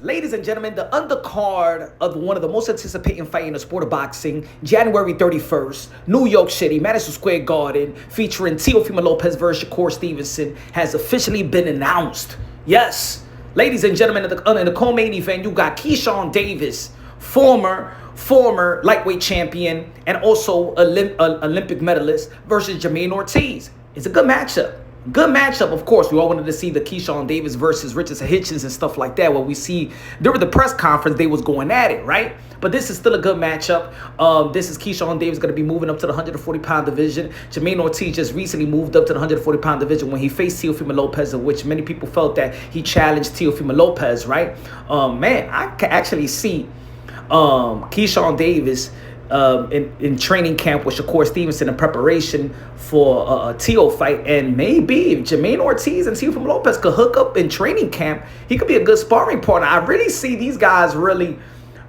Ladies and gentlemen, the undercard of one of the most anticipating fight in the sport of boxing, January 31st, New York City, Madison Square Garden, featuring Teofimo Lopez versus Shakur Stevenson, has officially been announced. Yes, ladies and gentlemen, in the co-main event, you got Keyshawn Davis, former lightweight champion and also Olympic medalist, versus Jamaine Ortiz. It's a good matchup. Good matchup, of course. We all wanted to see the Keyshawn Davis versus Richardson Hitchens and stuff like that. What we see during the press conference, they was going at it, right? But this is still a good matchup. This is Keyshawn Davis going to be moving up to the 140-pound division. Jamaine Ortiz just recently moved up to the 140-pound division when he faced Teofimo Lopez, of which many people felt that he challenged Teofimo Lopez, right? Man, I can actually see Keyshawn Davis in training camp with Shakur Stevenson in preparation for a Teo fight, and maybe if Jamaine Ortiz and Teofimo Lopez could hook up in training camp, he could be a good sparring partner. I really see these guys really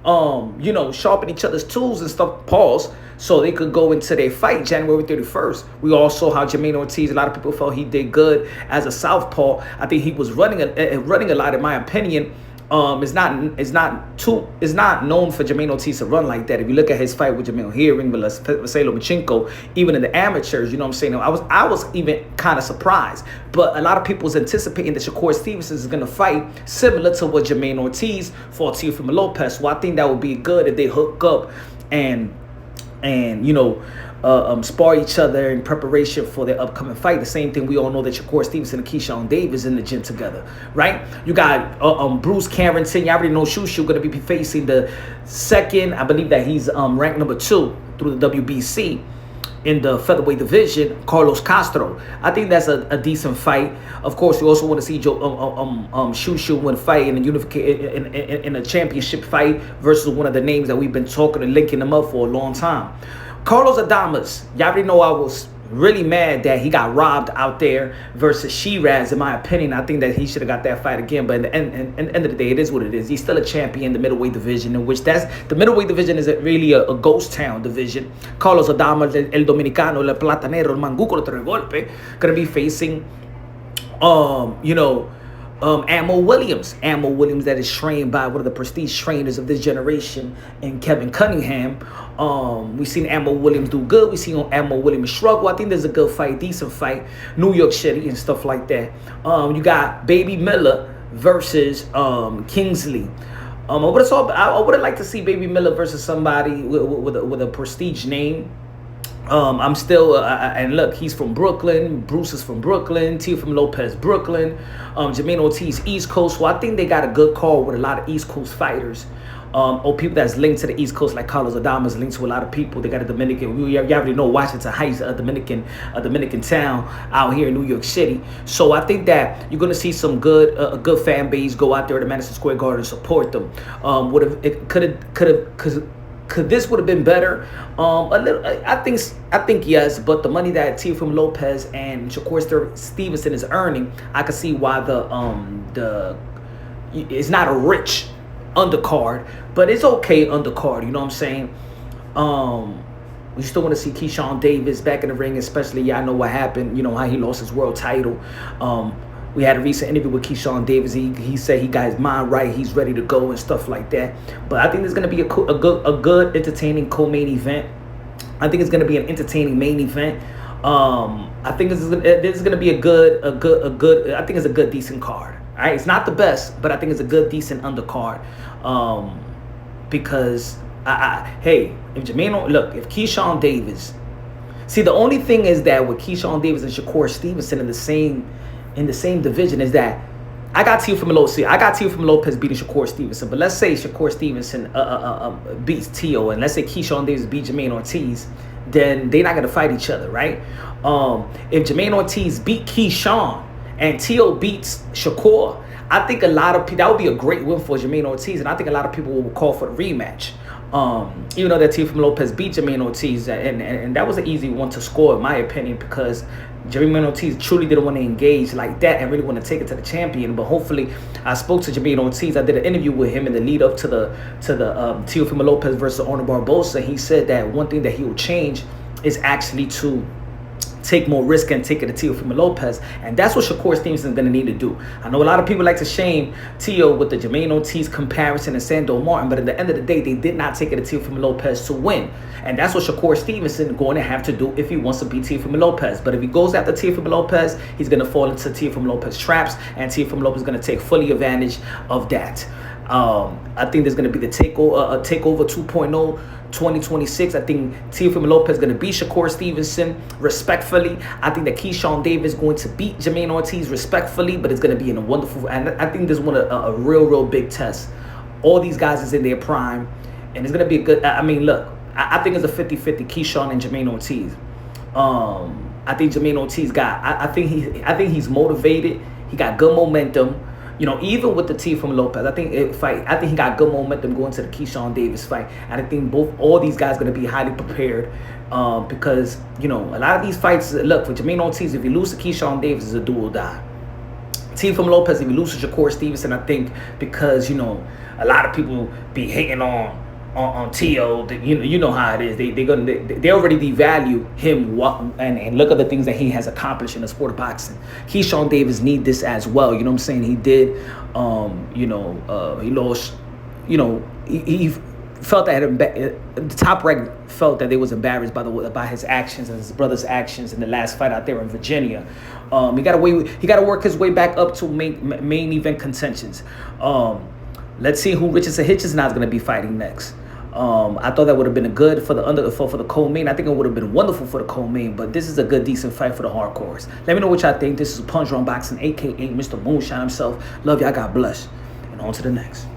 sharpen each other's tools and stuff, pause, so they could go into their fight January 31st. We all saw how Jamaine Ortiz, a lot of people felt he did good as a southpaw. I think he was running a lot, in my opinion. It's not known for Jamaine Ortiz to run like that. If you look at his fight with Jamil Hearing, with Vasily Lomachenko, even in the amateurs, you know what I'm saying? I was even kind of surprised. But a lot of people was anticipating that Shakur Stevenson is going to fight similar to what Jamaine Ortiz fought Teofimo Lopez. So I think that would be good if they hook up and spar each other in preparation for their upcoming fight. The same thing, we all know that Shakur Stevenson and Keyshawn Davis in the gym together, right? You got Bruce Carrington. You already know Shushu going to be facing the second, I believe that he's ranked number 2 through the WBC in the featherweight division, Carlos Castro. I think that's a decent fight. Of course, you also want to see Shushu win fight in a championship fight versus one of the names that we've been talking and linking them up for a long time. Carlos Adames, y'all already know I was really mad that he got robbed out there versus Shiraz, in my opinion. I think that he should have got that fight again, but in the end of the day, it is what it is. He's still a champion in the middleweight division, in which the middleweight division is really a ghost town division. Carlos Adames, el Dominicano, el Platanero, el Manguco, el Golpe, gonna be facing, Ammo Williams. Ammo Williams, that is trained by one of the prestige trainers of this generation, and Kevin Cunningham. We've seen Ammo Williams do good. We've seen Ammo Williams struggle. I think there's a good fight, decent fight, New York City and stuff like that. You got Baby Miller versus Kingsley. I would have liked to see Baby Miller versus somebody with a prestige name. I'm still, and look, he's from Brooklyn. Bruce is from Brooklyn. Teofimo Lopez, Brooklyn. Jamaine Ortiz, East Coast. Well, I think they got a good call with a lot of East Coast fighters. Or people that's linked to the East Coast, like Carlos Adames, linked to a lot of people. They got a Dominican. You already know Washington Heights, a Dominican town out here in New York City. So I think that you're gonna see some a good fan base go out there to Madison Square Garden and support them. Could this would have been better? A little, I think yes, but the money that Teofimo Lopez and Shakur Stevenson is earning, I can see why it's not a rich undercard, but it's okay undercard. You know what I'm saying? We still want to see Keyshawn Davis back in the ring, especially y'all know what happened. You know how he lost his world title. We had a recent interview with Keyshawn Davis. He said he got his mind right. He's ready to go and stuff like that. But I think there's going to be a good, entertaining co-main event. I think it's going to be an entertaining main event. I think this is going to be a good. I think it's a good, decent card. All right, it's not the best, but I think it's a good, decent undercard. Because if Keyshawn Davis. See, the only thing is that with Keyshawn Davis and Shakur Stevenson in the same division is that I got Teofimo Lopez beating Shakur Stevenson, but let's say Shakur Stevenson beats Teo, and let's say Keyshawn Davis beats Jamaine Ortiz, then they're not going to fight each other, right? If Jamaine Ortiz beat Keyshawn and Teo beats Shakur, I think a lot of people, that would be a great win for Jamaine Ortiz, and I think a lot of people will call for the rematch. Even though that Teofimo Lopez beat Jamaine Ortiz, and that was an easy one to score, in my opinion, because Jamaine Ortiz truly didn't want to engage like that and really want to take it to the champion. But hopefully, I spoke to Jamaine Ortiz. I did an interview with him in the lead up to the Teofimo Lopez versus Arnold Barbosa. He said that one thing that he will change is actually to take more risk and take it to Teofimo Lopez. And that's what Shakur Stevenson is going to need to do. I know a lot of people like to shame Teo with the Jamaine Ortiz comparison and Sando Martin, but at the end of the day, they did not take it to Teofimo Lopez to win. And that's what Shakur Stevenson is going to have to do if he wants to beat Teofimo Lopez. But if he goes after Teofimo Lopez, he's going to fall into Teofimo Lopez traps, and Teofimo Lopez is going to take fully advantage of that. I think there's going to be the takeover 2.0 2026. I think Teofimo Lopez is going to beat Shakur Stevenson respectfully. I think that Keyshawn Davis is going to beat Jamaine Ortiz respectfully, but it's going to be in a wonderful, and I think there's a real big test. All these guys is in their prime, and it's going to be a good, I mean, look, I think it's a 50-50 Keyshawn and Jamaine Ortiz. I think Jamaine Ortiz I think he's motivated. He got good momentum. You know, even with the Teofimo Lopez, I think he got good momentum going to the Keyshawn Davis fight. And I think all these guys are going to be highly prepared because, you know, a lot of these fights, look, for Jamaine Ortiz, if you lose to Keyshawn Davis, it's a do or die. Teofimo Lopez, if you lose to Shakur Stevenson, I think because, you know, a lot of people be hating on Teo, you know how it is. They already devalue him and look at the things that he has accomplished in the sport of boxing. Keyshawn Davis need this as well. You know what I'm saying? He did. He lost. You know, he felt that the top rank felt that they was embarrassed by his actions and his brother's actions in the last fight out there in Virginia. He got to work his way back up to main event contentions. Let's see who Richardson Hitchens now is going to be fighting next. I thought that would have been a good for the co-main. I think it would have been wonderful for the co-main, but this is a good, decent fight for the hardcores. Let me know what y'all think. This is Punch Drunk Boxing, a.k.a. Mr. Moonshine himself. Love y'all. God bless. And on to the next.